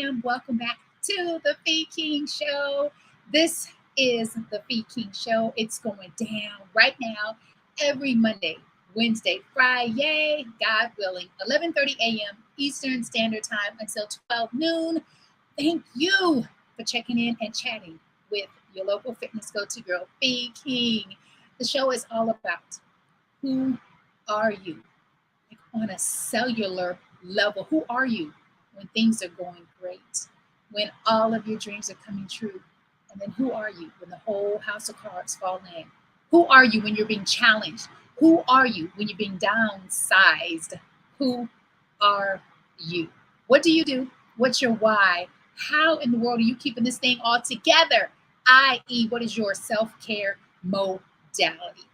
fam. Welcome back to the Fee King Show. This is the Fee King Show. It's going down right now every Monday, Wednesday, Friday, God willing, 11:30 a.m. Eastern Standard Time until 12 noon. Thank you for checking in and chatting with your local fitness go-to girl, Fee King. The show is all about who are you? Like on a cellular level, who are you when things are going great? When all of your dreams are coming true? And then who are you when the whole house of cards fall in? Who are you when you're being challenged? Who are you when you're being downsized? Who are you? What do you do? What's your why? How in the world are you keeping this thing all together? I.e., what is your self-care modality?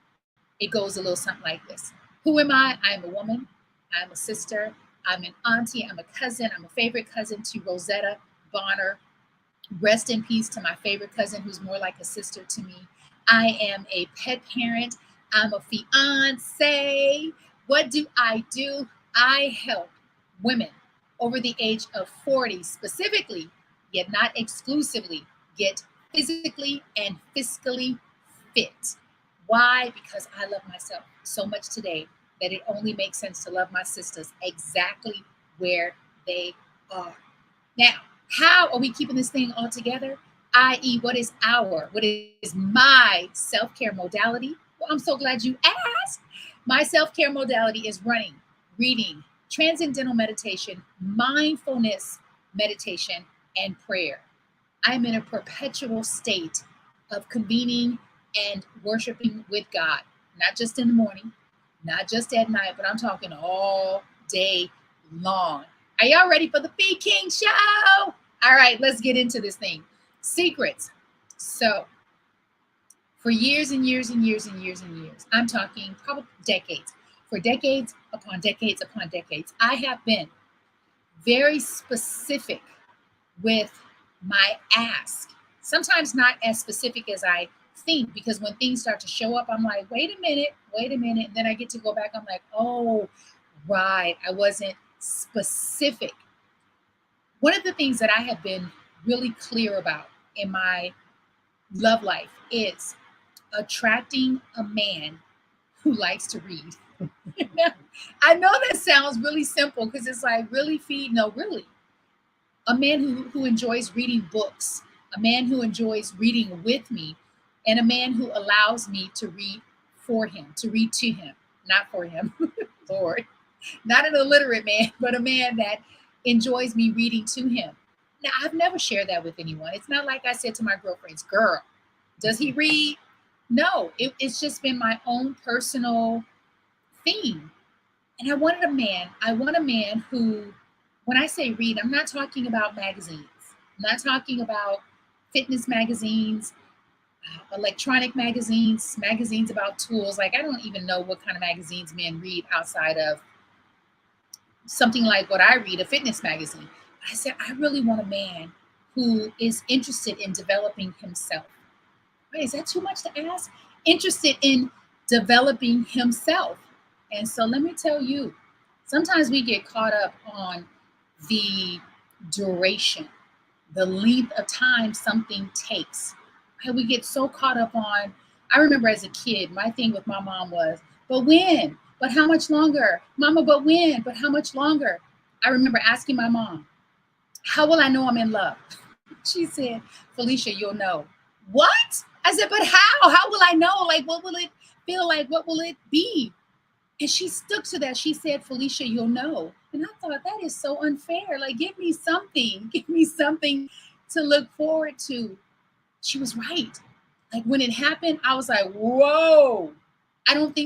It goes a little something like this. Who am I? I'm a woman. I'm a sister. I'm an auntie. I'm a cousin. I'm a favorite cousin to Rosetta Bonner. Rest in peace to my favorite cousin who's more like a sister to me. I am a pet parent. I'm a fiance. What do? I help women over the age of 40 specifically, yet not exclusively, get physically and fiscally fit. Why? Because I love myself so much today that it only makes sense to love my sisters exactly where they are. Now, how are we keeping this thing all together? I.e., what is my self-care modality? Well, I'm so glad you asked. My self-care modality is running, reading, transcendental meditation, mindfulness meditation, and prayer. I'm in a perpetual state of convening and worshiping with God, not just in the morning, not just at night, but I'm talking all day long. Are y'all ready for the Fee King Show? All right, let's get into this thing. Secrets. So, for years and years and years and years and years, I'm talking probably decades, for decades upon decades upon decades, I have been very specific with my ask. Sometimes not as specific as I think, because when things start to show up, I'm like, wait a minute. And then I get to go back. I'm like, oh, right. I wasn't specific. One of the things that I have been really clear about in my love life is attracting a man who likes to read. I know that sounds really simple because it's like, really, Fee? No, really. A man who enjoys reading books, a man who enjoys reading with me, and a man who allows me to read for him, to read to him, not for him, Lord. Not an illiterate man, but a man that enjoys me reading to him. Now, I've never shared that with anyone. It's not like I said to my girlfriends, girl, does he read? No, it's just been my own personal theme. And I want a man who, when I say read, I'm not talking about magazines. I'm not talking about fitness magazines, electronic magazines, magazines about tools. Like, I don't even know what kind of magazines men read outside of something like what I read, a fitness magazine. I said, I really want a man who is interested in developing himself. Wait, is that too much to ask? Interested in developing himself. And so let me tell you, sometimes we get caught up on the duration, the length of time something takes. And we get so caught up on, I remember as a kid, my thing with my mom was, but when? But how much longer? Mama, but when? But how much longer? I remember asking my mom, how will I know I'm in love? She said, Felicia, you'll know. What? I said, but how? How will I know? Like, what will it feel like? What will it be? And she stuck to that. She said, Felicia, you'll know. And I thought, that is so unfair. Like, give me something. Give me something to look forward to. She was right. Like, when it happened, I was like, whoa. I don't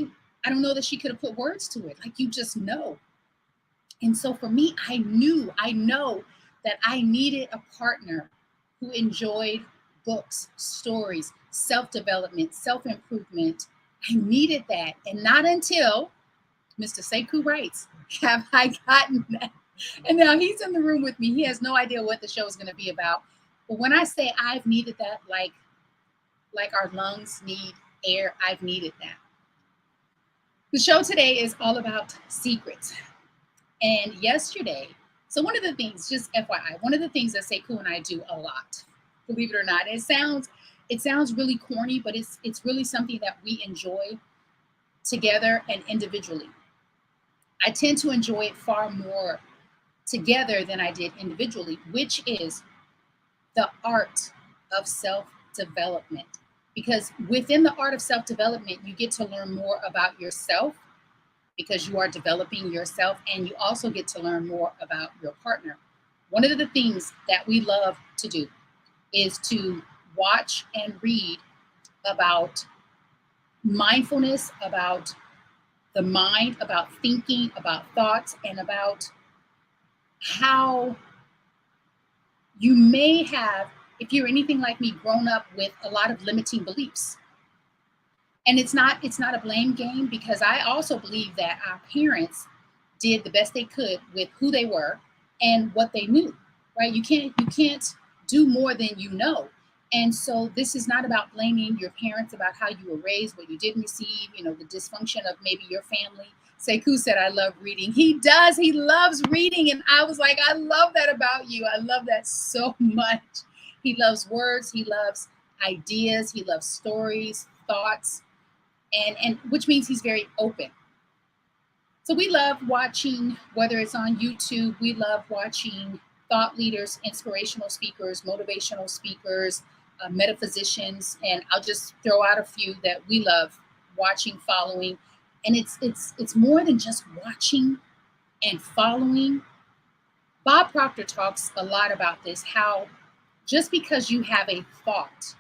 know that she could have put words to it. Like, you just know. And so for me, I know that I needed a partner who enjoyed books, stories, self-development, self-improvement. I needed that. And not until Mr. Sekou writes, have I gotten that? And now he's in the room with me. He has no idea what the show is going to be about. But when I say I've needed that, like our lungs need air, I've needed that. The show today is all about secrets. And yesterday, So one of the things, just FYI, one of the things that Sekou and I do a lot, believe it or not, it sounds really corny, but it's really something that we enjoy together and individually. I tend to enjoy it far more together than I did individually, which is the art of self development. Because within the art of self development, you get to learn more about yourself because you are developing yourself, and you also get to learn more about your partner. One of the things that we love to do is to watch and read about mindfulness, about the mind, about thinking, about thoughts, and about how you may have, if you're anything like me, grown up with a lot of limiting beliefs. And it's not a blame game, because I also believe that our parents did the best they could with who they were and what they knew, right? You can't do more than you know. And so this is not about blaming your parents about how you were raised, what you didn't receive, the dysfunction of maybe your family. Sekou said, I love reading. He does. He loves reading. And I was like, I love that about you. I love that so much. He loves words. He loves ideas. He loves stories, thoughts, and which means he's very open. So we love watching, whether it's on YouTube, we love watching thought leaders, inspirational speakers, motivational speakers, metaphysicians, and I'll just throw out a few that we love watching, following. And it's more than just watching and following. Bob Proctor talks a lot about this, how just because you have a thought,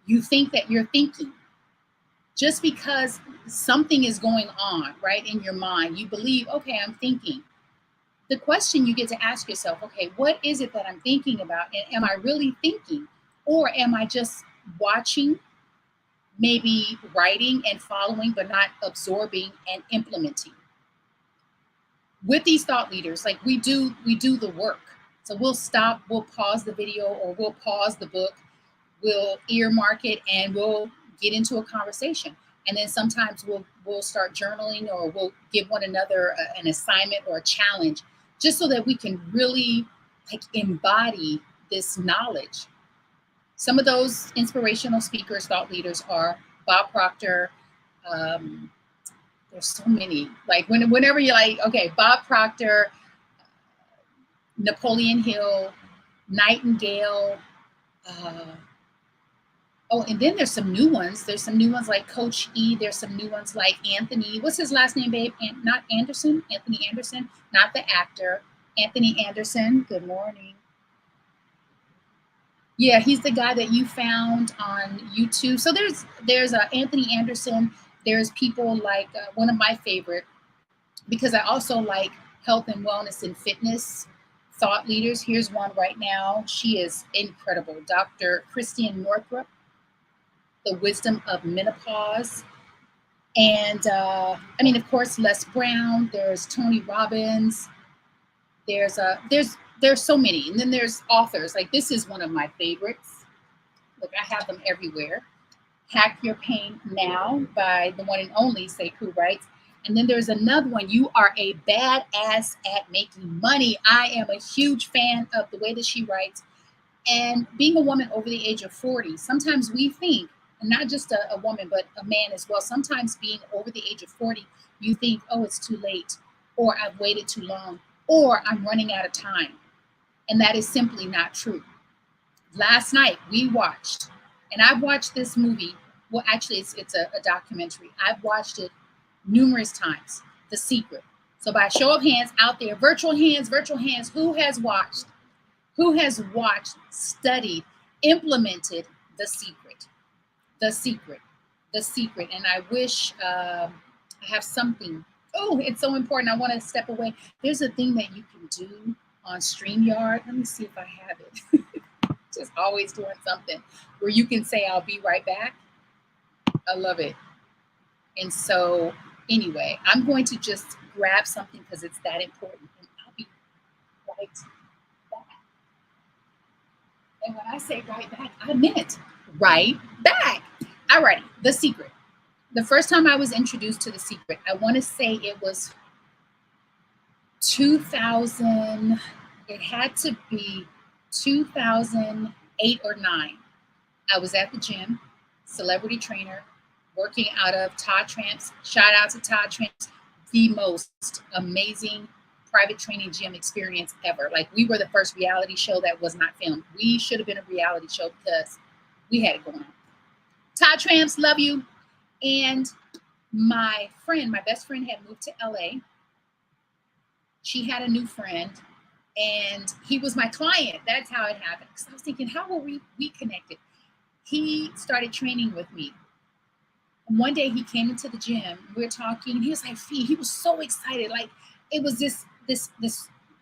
you think that you're thinking. Just because something is going on, right, in your mind, you believe, okay, I'm thinking. The question you get to ask yourself, okay, what is it that I'm thinking about? And am I really thinking? Or am I just watching, maybe writing and following, but not absorbing and implementing? With these thought leaders, like we do the work. So we'll stop, we'll pause the video, or we'll pause the book, we'll earmark it, and we'll get into a conversation. And then sometimes we'll start journaling, or we'll give one another an assignment or a challenge, just so that we can really embody this knowledge. Some of those inspirational speakers, thought leaders are Bob Proctor. There's so many. Like whenever you're like, okay, Bob Proctor, Napoleon Hill, Nightingale. And then there's some new ones. There's some new ones like Coach E. There's some new ones like Anthony. What's his last name, babe? Not Anderson. Anthony Anderson, not the actor. Anthony Anderson. Good morning. Yeah, he's the guy that you found on YouTube. So there's Anthony Anderson. There's people like one of my favorite, because I also like health and wellness and fitness thought leaders. Here's one right now. She is incredible. Dr. Christiane Northrup, The Wisdom of Menopause. And of course, Les Brown. There's Tony Robbins. There's so many. And then there's authors. Like this is one of my favorites. Look, I have them everywhere. Hack Your Pain Now by the one and only Sekou writes. And then there's another one, You Are a Badass at Making Money. I am a huge fan of the way that she writes. And being a woman over the age of 40, sometimes we think, and not just a woman, but a man as well, sometimes being over the age of 40, you think, oh, it's too late, or I've waited too long, or I'm running out of time. And that is simply not true. Last night we watched, and I've watched this movie. Well, actually, it's a documentary. I've watched it numerous times, The Secret. So by show of hands out there, virtual hands, who has watched, studied, implemented The Secret? The Secret. And I wish I have something. Oh, it's so important. I want to step away. There's a thing that you can do on StreamYard. Let me see if I have it. Just always doing something where you can say, I'll be right back. I love it. And so anyway, I'm going to just grab something because it's that important. And I'll be right back. And when I say right back, I meant right back. Alrighty, The Secret. The first time I was introduced to The Secret, I want to say it was 2000. It had to be 2008 or 9. I was at the gym, celebrity trainer, working out of Todd Tramp's. Shout out to Todd Tramp's, the most amazing private training gym experience ever. Like, we were the first reality show that was not filmed. We should have been a reality show because we had it going on. Todd Tramps, love you. And my friend, my best friend, had moved to LA. She had a new friend, and he was my client. That's how it happened. Because I was thinking, how were we connected? He started training with me. And one day he came into the gym. We were talking, and he was like, "Fee," he was so excited. Like, it was this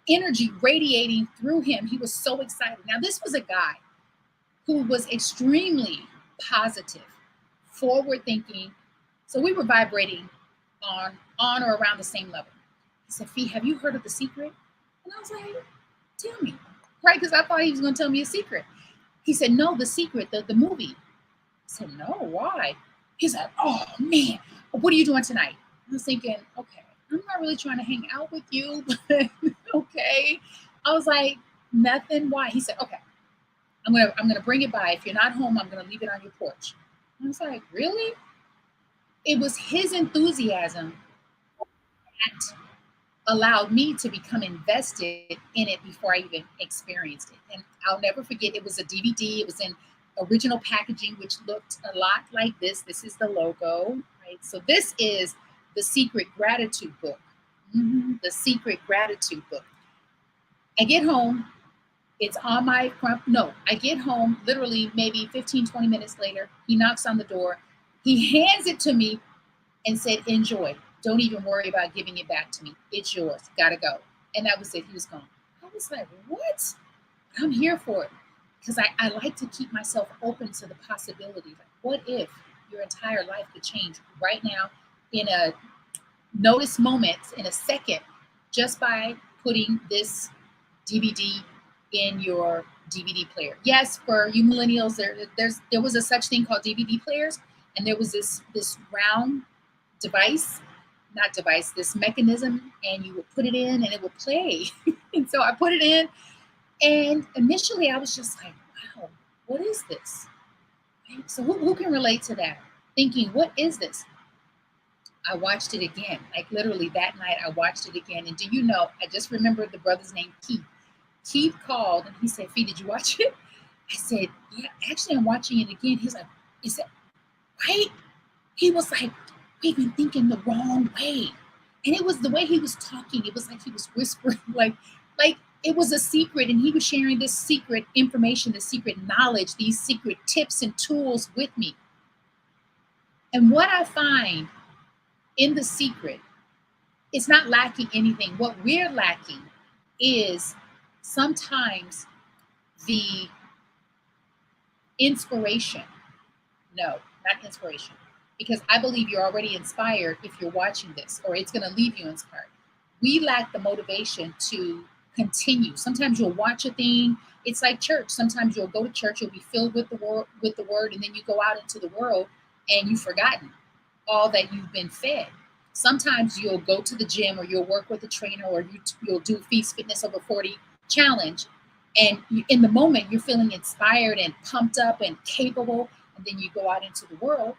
energy radiating through him. He was so excited. Now, this was a guy who was extremely positive, forward thinking. So we were vibrating on or around the same level. He said, "Fee, have you heard of The Secret?" And I was like, "Tell me." Right? Because I thought he was going to tell me a secret. He said, "No, The Secret, the movie." I said, "No, why?" He said, "Oh, man, what are you doing tonight?" I was thinking, okay, I'm not really trying to hang out with you, but okay. I was like, "Nothing, why?" He said, "Okay, I'm gonna bring it by. If you're not home, I'm gonna leave it on your porch." I was like, "Really?" It was his enthusiasm that allowed me to become invested in it before I even experienced it. And I'll never forget, it was a DVD. It was in original packaging, which looked a lot like this. This is the logo, right? So this is The Secret Gratitude Book. The Secret Gratitude Book. I get home. It's on my front. No, I get home literally maybe 15, 20 minutes later. He knocks on the door. He hands it to me and said, "Enjoy. Don't even worry about giving it back to me. It's yours. Gotta go." And that was it. He was gone. I was like, "What?" I'm here for it because I like to keep myself open to the possibility. Like, what if your entire life could change right now in a notice moment, in a second, just by putting this DVD in your DVD player? Yes, for you millennials, there was a such thing called DVD players, and there was this round device, not device, this mechanism, and you would put it in and it would play. And so I put it in, and initially I was just like, wow, what is this? Right? So who can relate to that? Thinking, what is this? I watched it again. Like, literally that night, I watched it again. And do you know, I just remembered the brother's name, Keith. Keith called and he said, "Fee, did you watch it?" I said, "Yeah, actually, I'm watching it again." He's like, "Is it right?" He was like, "We've been thinking the wrong way." And it was the way he was talking. It was like he was whispering, like it was a secret. And he was sharing this secret information, this secret knowledge, these secret tips and tools with me. And what I find in The Secret, it's not lacking anything. What we're lacking is sometimes the inspiration. No, not inspiration. Because I believe you're already inspired if you're watching this, or it's going to leave you inspired. We lack the motivation to continue. Sometimes you'll watch a thing. It's like church. Sometimes you'll go to church, you'll be filled with the word, and then you go out into the world and you've forgotten all that you've been fed. Sometimes you'll go to the gym, or you'll work with a trainer, or you'll do Feast Fitness Over 40 challenge, and in the moment you're feeling inspired and pumped up and capable, and then you go out into the world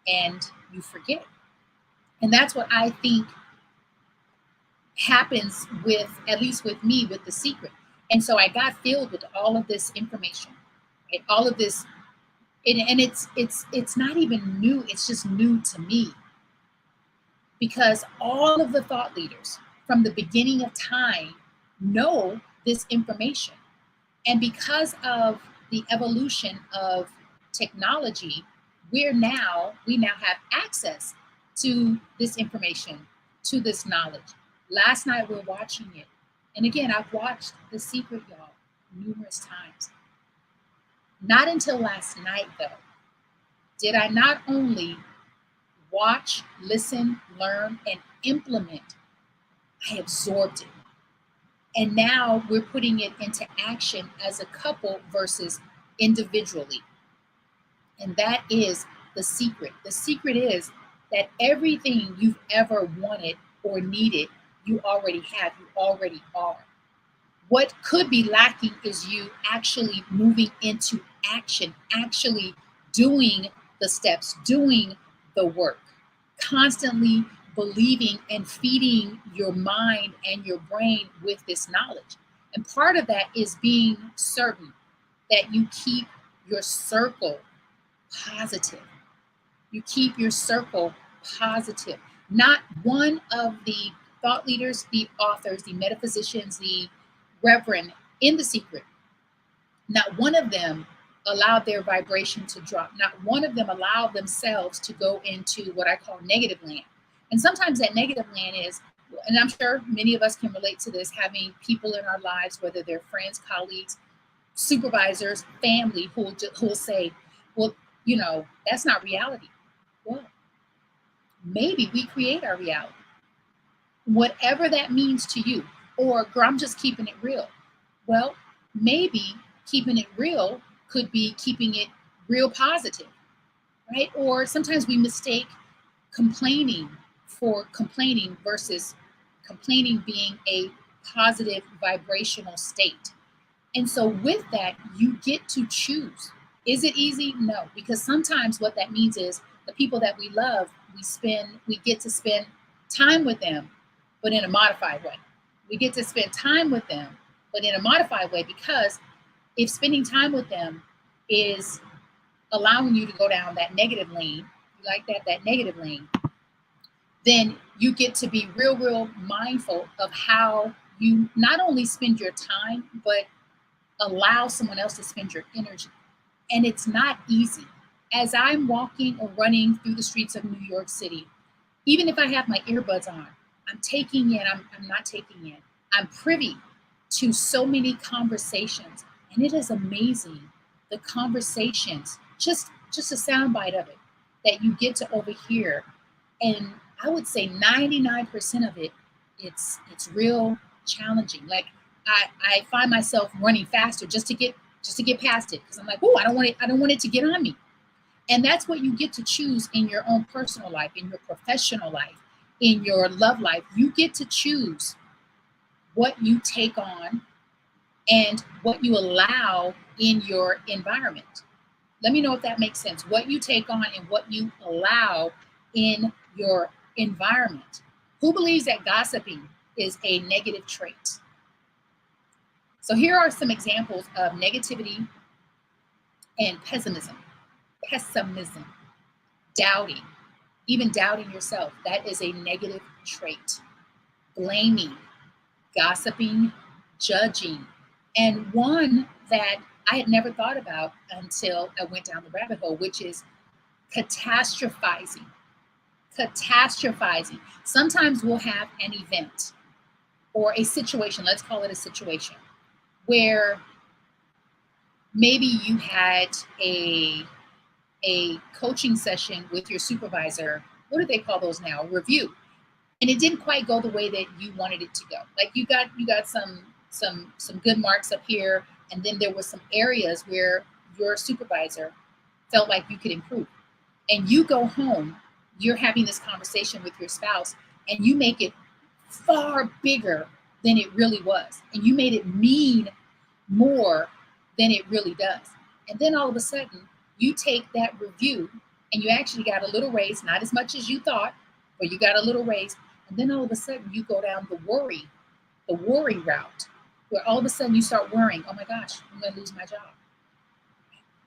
and you forget. And that's what I think happens with, at least with me, with The Secret. And so I got filled with all of this information, right? All of this, and it's not even new. It's just new to me, because all of the thought leaders from the beginning of time know this information. And because of the evolution of technology, we now have access to this information, to this knowledge. Last night we're watching it. And again, I've watched The Secret, y'all, numerous times. Not until last night, though, did I not only watch, listen, learn, and implement, I absorbed it. And now we're putting it into action as a couple versus individually. And that is the secret. The secret is that everything you've ever wanted or needed, you already have, you already are. What could be lacking is you actually moving into action, actually doing the steps, doing the work, constantly believing and feeding your mind and your brain with this knowledge. And part of that is being certain that you keep your circle positive. You keep your circle positive. Not one of the thought leaders, the authors, the metaphysicians, the reverend in The Secret, not one of them allowed their vibration to drop. Not one of them allowed themselves to go into what I call negative land. And sometimes that negative land is, and I'm sure many of us can relate to this, having people in our lives, whether they're friends, colleagues, supervisors, family, who will say, well, that's not reality. Well, maybe we create our reality, whatever that means to you. Or, girl, I'm just keeping it real. Well, maybe keeping it real could be keeping it real positive, right? Or sometimes we mistake complaining for complaining versus complaining being a positive vibrational state. And so with that, you get to choose. Is it easy? No, because sometimes what that means is the people that we love, we get to spend time with them, but in a modified way. We get to spend time with them, but in a modified way, because if spending time with them is allowing you to go down that negative lane, you like that negative lane, then you get to be real mindful of how you not only spend your time, but allow someone else to spend your energy. And it's not easy. As I'm walking or running through the streets of New York City, even if I have my earbuds on, I'm taking in, I'm not taking in, I'm privy to so many conversations. And it is amazing, the conversations, just a soundbite of it that you get to overhear. And I would say 99% of it, it's real challenging. Like I find myself running faster just to get past it, because I'm like, oh, I don't want it to get on me. And that's what you get to choose in your own personal life, in your professional life, in your love life. You get to choose what you take on and what you allow in your environment. Let me know if that makes sense. What you take on and what you allow in your environment. Who believes that gossiping is a negative trait? So here are some examples of negativity and pessimism, doubting, even doubting yourself. That is a negative trait. Blaming, gossiping, judging, and one that I had never thought about until I went down the rabbit hole, which is catastrophizing. Catastrophizing. Sometimes we'll have an event or a situation, let's call it a situation, where maybe you had a coaching session with your supervisor. What do they call those now? A review. And it didn't quite go the way that you wanted it to go. Like you got some good marks up here, and then there were some areas where your supervisor felt like you could improve. And you go home, you're having this conversation with your spouse, and you make it far bigger than it really was. And you made it mean more than it really does. And then all of a sudden, you take that review and you actually got a little raise, not as much as you thought, but you got a little raise. And then all of a sudden you go down the worry route, where all of a sudden you start worrying, oh my gosh, I'm going to lose my job.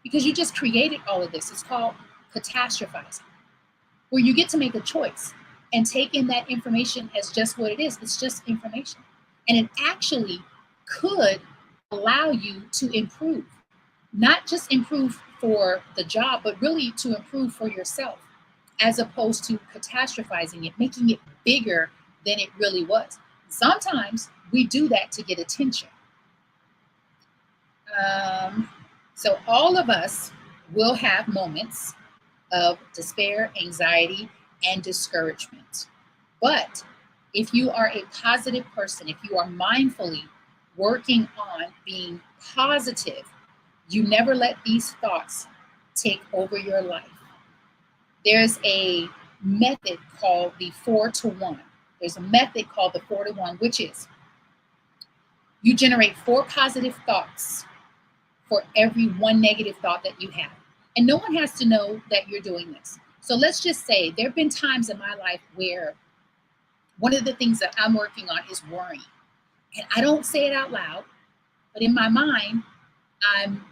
Because you just created all of this. It's called catastrophizing, where you get to make a choice and take in that information as just what it is. It's just information. And it actually could allow you to improve, not just improve for the job, but really to improve for yourself, as opposed to catastrophizing it, making it bigger than it really was. Sometimes we do that to get attention. So all of us will have moments of despair, anxiety, and discouragement. But if you are a positive person, if you are mindfully working on being positive, you never let these thoughts take over your life. There's a method called the 4-to-1. There's a method called the 4-to-1, which is You generate 4 positive thoughts for every 1 negative thought that you have. And no one has to know that you're doing this. So let's just say there have been times in my life where one of the things that I'm working on is worrying. And I don't say it out loud, but in my mind, I'm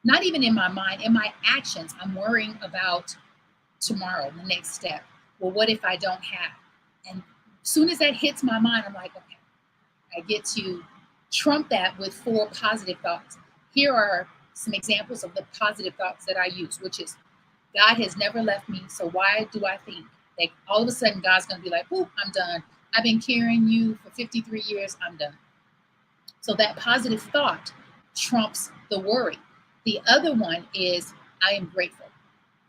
not even in my mind, in my actions, I'm worrying about tomorrow, the next step. Well, what if I don't have? And as soon as that hits my mind, I'm like, okay, I get to trump that with 4 positive thoughts. Here are some examples of the positive thoughts that I use, which is God has never left me. So why do I think that all of a sudden God's going to be like, oh, I'm done. I've been carrying you for 53 years. I'm done. So that positive thought trumps the worry. The other one is I am grateful.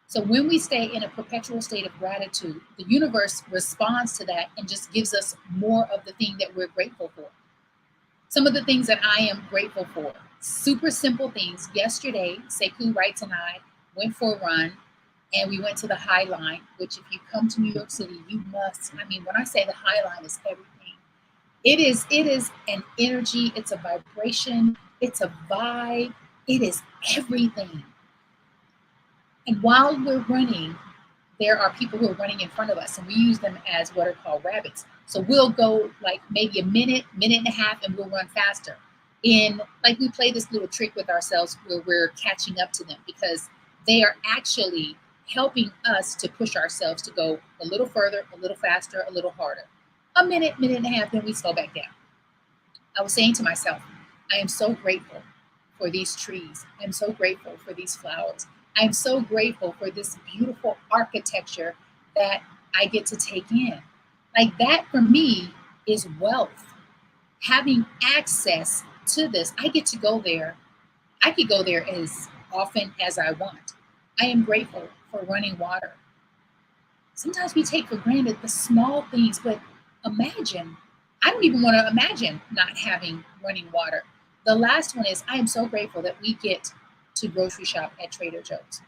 So when we stay in a perpetual state of gratitude, the universe responds to that and just gives us more of the thing that we're grateful for. Some of the things that I am grateful for, super simple things. Yesterday, Sekou Wrights and I went for a run and we went to the High Line, which if you come to New York City, you must. I mean, when I say the High Line is everything. It is an energy, it's a vibration, it's a vibe, it is everything. And while we're running, there are people who are running in front of us, and we use them as what are called rabbits. So we'll go like maybe a minute, minute and a half, and we'll run faster. Like we play this little trick with ourselves where we're catching up to them because they are actually helping us to push ourselves to go a little further, a little faster, a little harder. A minute, minute and a half, then we slow back down. I was saying to myself, I am so grateful for these trees. I'm so grateful for these flowers. I'm so grateful for this beautiful architecture that I get to take in. Like that for me is wealth. Having access to this, I get to go there. I could go there as often as I want. I am grateful for running water. Sometimes we take for granted the small things, but imagine, I don't even want to imagine not having running water. The last one is I am so grateful that we get to grocery shop at Trader Joe's.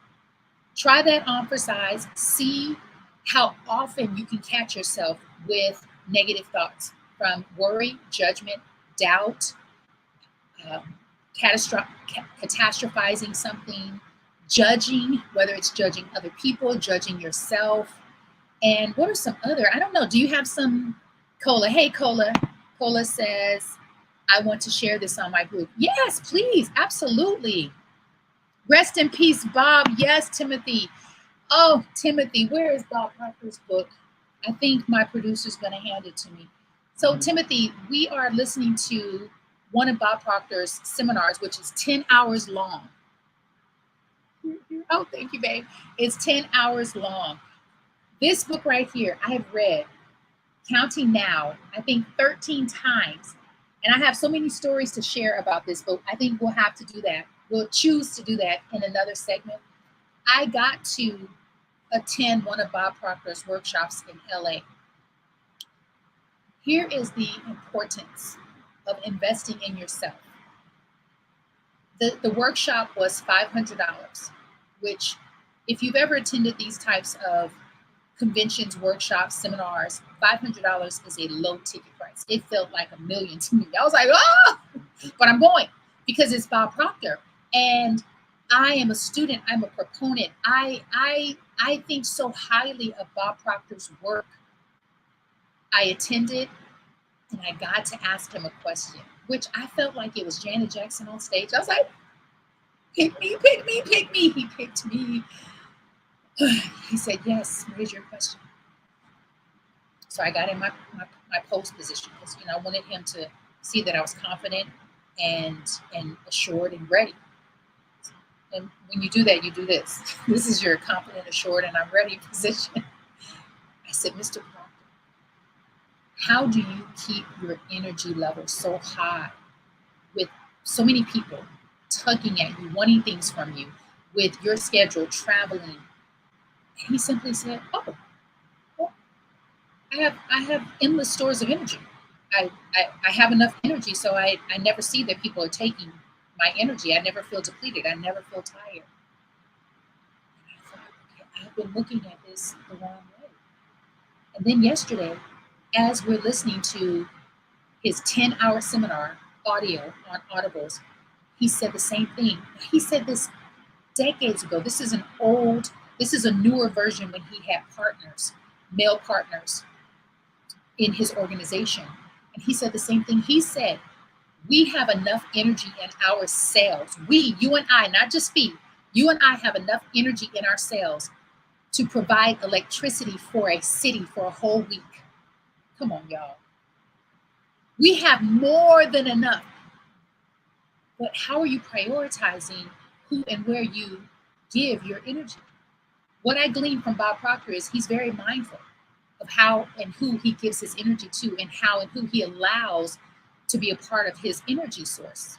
Try that on for size. See how often you can catch yourself with negative thoughts from worry, judgment, doubt, catastrophizing something, judging, whether it's judging other people, judging yourself. And what are some other, I don't know, do you have some, Cola? Hey, Cola. Cola says, I want to share this on my group. Yes, please. Absolutely. Rest in peace, Bob. Yes, Timothy. Oh, Timothy, where is Bob Proctor's book? I think my producer's going to hand it to me. So, Timothy, we are listening to one of Bob Proctor's seminars, which is 10 hours long. Oh, thank you, babe. It's 10 hours long. This book right here, I have read, counting now, I think 13 times. And I have so many stories to share about this book. I think we'll have to do that. We'll choose to do that in another segment. I got to attend one of Bob Proctor's workshops in LA. Here is the importance of investing in yourself. The workshop was $500, which if you've ever attended these types of conventions, workshops, seminars, $500 is a low ticket price. It felt like $1 million to me. I was like, oh, but I'm going because it's Bob Proctor. And I am a student. I'm a proponent. I think so highly of Bob Proctor's work. I attended and I got to ask him a question, which I felt like it was Janet Jackson on stage. I was like, pick me, pick me, pick me. He picked me. He said, yes, what is your question? So I got in my post position because, I wanted him to see that I was confident and assured and ready. And when you do that, you do this. This is your confident, assured, and I'm ready position. I said, Mr. Proctor, how do you keep your energy level so high with so many people tugging at you, wanting things from you, with your schedule, traveling? And he simply said, oh, well, I have endless stores of energy. I have enough energy, so I never see that people are taking my energy. I never feel depleted. I never feel tired. And I thought, okay, I've been looking at this the wrong way. And then yesterday, as we're listening to his 10-hour seminar, audio on Audibles, he said the same thing. He said this decades ago. This is a newer version when he had partners, male partners in his organization. And he said the same thing. He said, we have enough energy in our cells. We, you and I, not just me, you and I have enough energy in our cells to provide electricity for a city for a whole week. Come on, y'all. We have more than enough. But how are you prioritizing who and where you give your energy? What I glean from Bob Proctor is he's very mindful of how and who he gives his energy to, and how and who he allows to be a part of his energy source.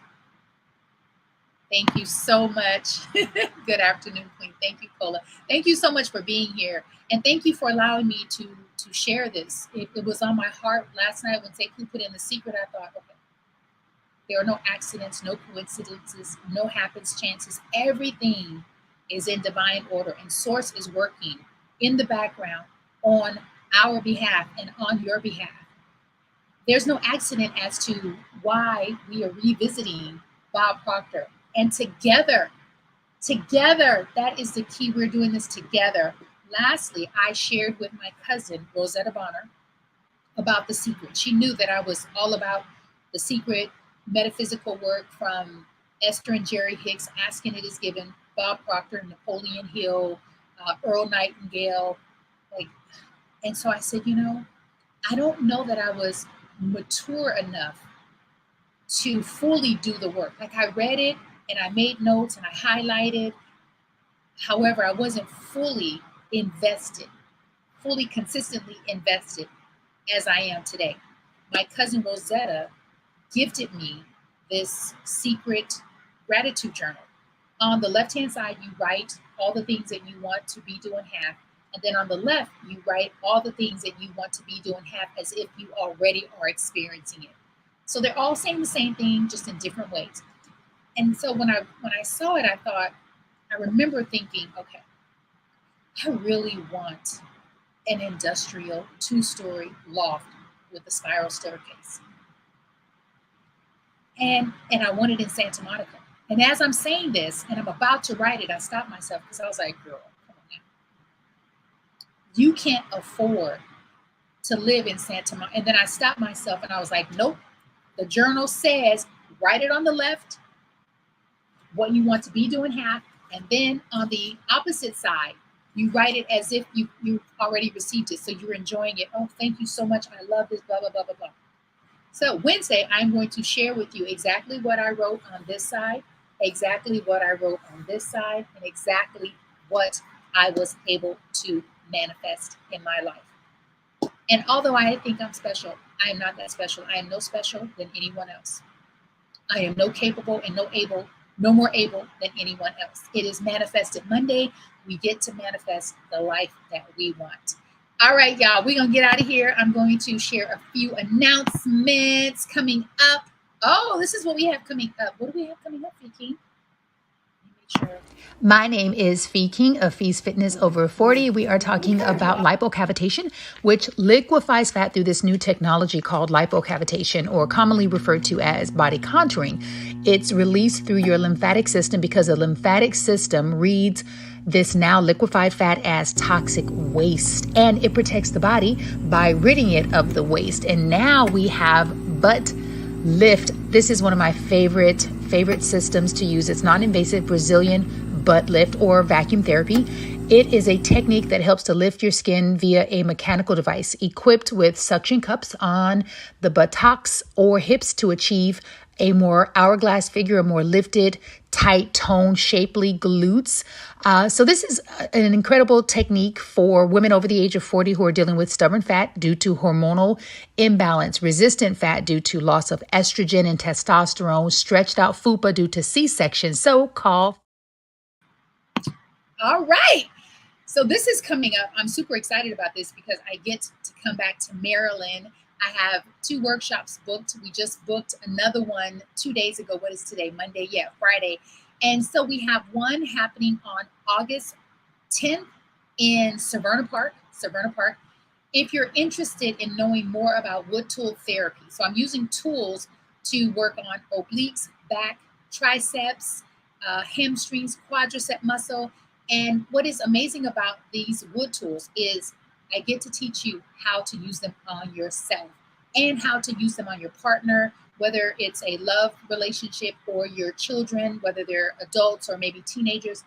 Thank you so much. Good afternoon, Queen. Thank you, Cola. Thank you so much for being here. And thank you for allowing me to share this. It was on my heart last night when Sekou put in the secret. I thought, okay, there are no accidents, no coincidences, no happenstances. Everything is in divine order, and Source is working in the background on our behalf and on your behalf. There's no accident as to why we are revisiting Bob Proctor. And together, that is the key. We're doing this together. Lastly, I shared with my cousin, Rosetta Bonner, about The Secret. She knew that I was all about The Secret, metaphysical work from Esther and Jerry Hicks, Asking It Is Given, Bob Proctor, Napoleon Hill, Earl Nightingale. And so I said, I don't know that I was mature enough to fully do the work. Like, I read it and I made notes and I highlighted. However, I wasn't fully invested, fully consistently invested as I am today. My cousin Rosetta gifted me this secret gratitude journal. On the left-hand side, you write all the things that you want to be doing half. And then on the left, you write all the things that you want to be doing half, as if you already are experiencing it. So they're all saying the same thing, just in different ways. And so when I saw it, I remember thinking, okay, I really want an industrial 2-story loft with a spiral staircase. And I want it in Santa Monica. And as I'm saying this, and I'm about to write it, I stopped myself because I was like, girl, come on now. You can't afford to live in Santa Monica. And then I stopped myself and I was like, nope. The journal says, write it on the left, what you want to be doing half. And then on the opposite side, you write it as if you already received it. So you're enjoying it. Oh, thank you so much. I love this, blah, blah, blah, blah, blah. So Wednesday, I'm going to share with you exactly what I wrote on this side, exactly what I wrote on this side, and exactly what I was able to manifest in my life. And although I think I'm special, I am not that special. I am no special than anyone else. I am no capable and no more able than anyone else. It is Manifested Monday. We get to manifest the life that we want. All right, y'all, we're going to get out of here. I'm going to share a few announcements coming up. Oh, this is what we have coming up. What do we have coming up, Vicky? Sure. My name is Fee King of Fee's Fitness Over 40. We are talking about lipocavitation, which liquefies fat through this new technology called lipocavitation, or commonly referred to as body contouring. It's released through your lymphatic system because the lymphatic system reads this now liquefied fat as toxic waste, and it protects the body by ridding it of the waste. And now we have butt lift. This is one of my favorite systems to use. It's non-invasive Brazilian butt lift or vacuum therapy. It is a technique that helps to lift your skin via a mechanical device equipped with suction cups on the buttocks or hips to achieve a more hourglass figure, a more lifted, tight, toned, shapely glutes. So this is an incredible technique for women over the age of 40 who are dealing with stubborn fat due to hormonal imbalance, resistant fat due to loss of estrogen and testosterone, stretched out fupa due to C-section. So call. All right. So this is coming up. I'm super excited about this because I get to come back to Maryland. I have 2 workshops booked. We just booked another one 2 days ago. What is today? Monday? Yeah, Friday. And so we have one happening on August 10th in Severna Park. If you're interested in knowing more about wood tool therapy, so I'm using tools to work on obliques, back, triceps, hamstrings, quadricep muscle. And what is amazing about these wood tools is I get to teach you how to use them on yourself and how to use them on your partner, whether it's a love relationship or your children, whether they're adults or maybe teenagers.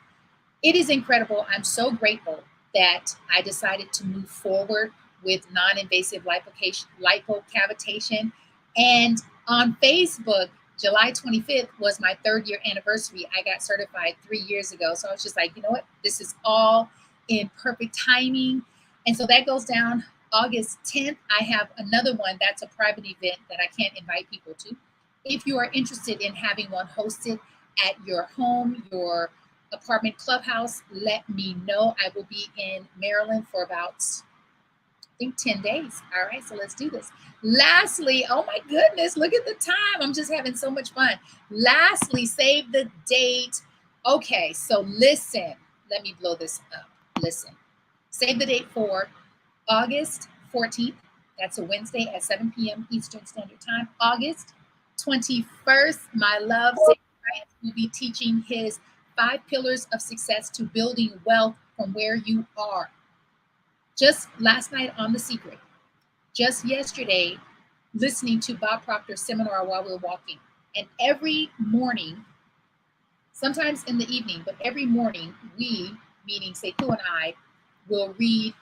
It is incredible. I'm so grateful that I decided to move forward with non-invasive lipocavitation. And on Facebook, July 25th was my 3rd-year anniversary. I got certified 3 years ago. So I was just like, you know what? This is all in perfect timing. And so that goes down August 10th. I have another one that's a private event that I can't invite people to. If you are interested in having one hosted at your home, your apartment clubhouse, let me know. I will be in Maryland for about, I think, 10 days. All right, so let's do this. Lastly, oh my goodness, look at the time. I'm just having so much fun. Lastly, save the date. Okay, so listen, let me blow this up. Listen, save the date for August 14th. That's a Wednesday at 7 p.m. Eastern Standard Time. August 21st, my love, will be teaching his 5 pillars of success to building wealth from where you are. Just last night on The Secret, just yesterday, listening to Bob Proctor's seminar while we were walking. And every morning, sometimes in the evening, but every morning, we, meaning Sekou and I, will read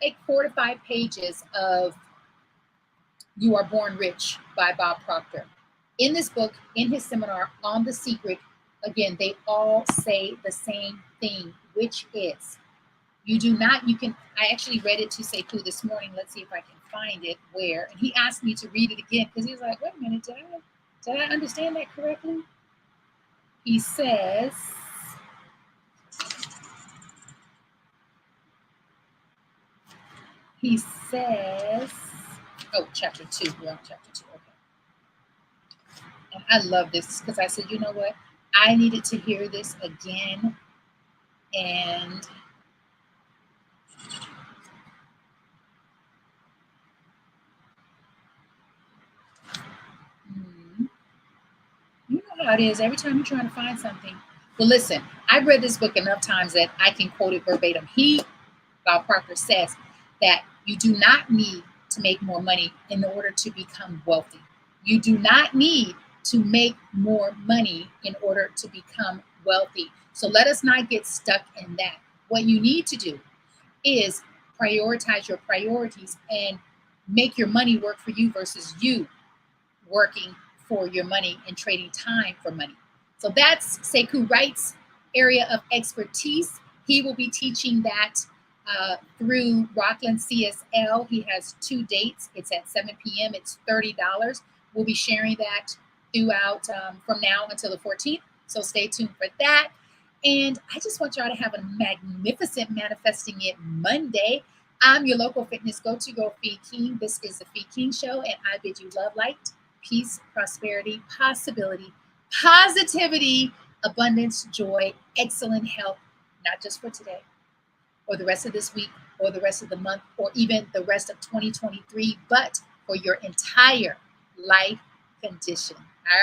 like 4 to 5 pages of You Are Born Rich by Bob Proctor. In this book, in his seminar on The Secret, again, they all say the same thing, which is you do not, I actually read it to Sekou this morning. Let's see if I can find it where. And he asked me to read it again because he was like, wait a minute, did I understand that correctly? He says, oh, chapter 2, we're on chapter 2, okay. And I love this because I said, you know what? I needed to hear this again. And you know how it is. Every time you're trying to find something. Well, listen, I've read this book enough times that I can quote it verbatim. Bob Proctor, says that you do not need to make more money in order to become wealthy. You do not need to make more money in order to become wealthy. So let us not get stuck in that. What you need to do is prioritize your priorities and make your money work for you versus you working for your money and trading time for money. So that's Sekou Wright's area of expertise. He will be teaching that through Rockland CSL. He has 2 dates. It's at 7 p.m. It's $30. We'll be sharing that throughout from now until the 14th. So stay tuned for that. And I just want y'all to have a magnificent Manifesting It Monday. I'm your local fitness go-to girl, Fee King. This is the Fee King Show, and I bid you love, light, peace, prosperity, possibility, positivity, abundance, joy, excellent health, not just for today or the rest of this week or the rest of the month or even the rest of 2023, but for your entire life condition.